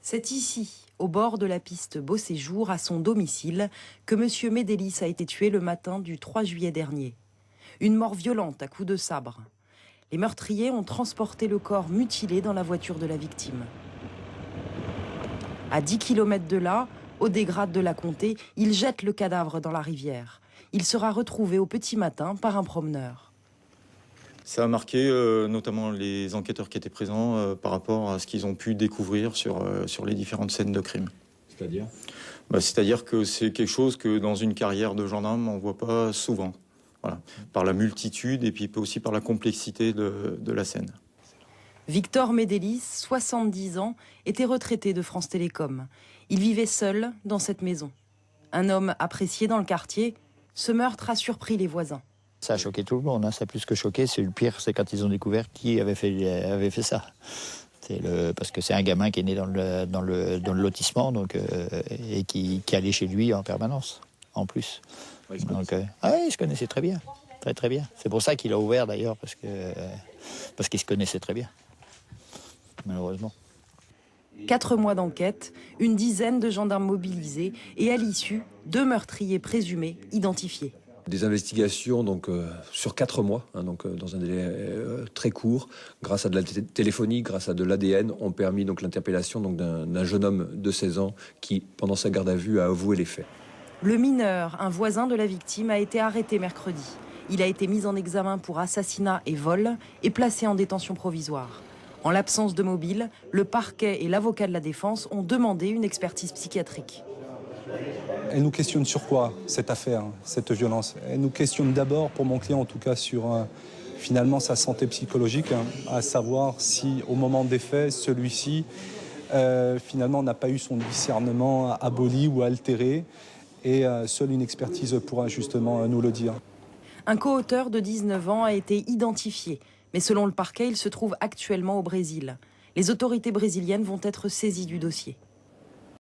C'est ici, au bord de la piste Beau Séjour, à son domicile, que M. Medeiros a été tué le matin du 3 juillet dernier. Une mort violente à coups de sabre. Les meurtriers ont transporté le corps mutilé dans la voiture de la victime. À 10 km de là, au dégrade de la Comté, ils jettent le cadavre dans la rivière. Il sera retrouvé au petit matin par un promeneur. Ça a marqué notamment les enquêteurs qui étaient présents par rapport à ce qu'ils ont pu découvrir sur les différentes scènes de crime. C'est-à-dire ? C'est-à-dire que c'est quelque chose que dans une carrière de gendarme, on ne voit pas souvent. Voilà. Par la multitude et puis aussi par la complexité de la scène. Victor Medeiros, 70 ans, était retraité de France Télécom. Il vivait seul dans cette maison. Un homme apprécié dans le quartier, ce meurtre a surpris les voisins. Ça a choqué tout le monde, hein. Ça a plus que choqué. C'est le pire, c'est quand ils ont découvert qui avait fait ça. Parce que c'est un gamin qui est né dans le lotissement donc, et qui allait chez lui en permanence, en plus. Ouais, il se connaissait très bien, très très bien. C'est pour ça qu'il a ouvert d'ailleurs, parce qu'il se connaissait très bien, malheureusement. 4 mois d'enquête, une dizaine de gendarmes mobilisés et à l'issue, 2 meurtriers présumés identifiés. Des investigations donc, sur 4 mois, donc, dans un délai très court, grâce à de la téléphonie, grâce à de l'ADN, ont permis donc, l'interpellation d'un jeune homme de 16 ans qui, pendant sa garde à vue, a avoué les faits. Le mineur, un voisin de la victime, a été arrêté mercredi. Il a été mis en examen pour assassinat et vol et placé en détention provisoire. En l'absence de mobile, le parquet et l'avocat de la défense ont demandé une expertise psychiatrique. Elle nous questionne sur quoi, cette affaire, cette violence? Elle nous questionne d'abord, pour mon client en tout cas, sur finalement sa santé psychologique, à savoir si au moment des faits, celui-ci finalement n'a pas eu son discernement aboli ou altéré. Et seule une expertise pourra justement nous le dire. Un coauteur de 19 ans a été identifié, mais selon le parquet, il se trouve actuellement au Brésil. Les autorités brésiliennes vont être saisies du dossier.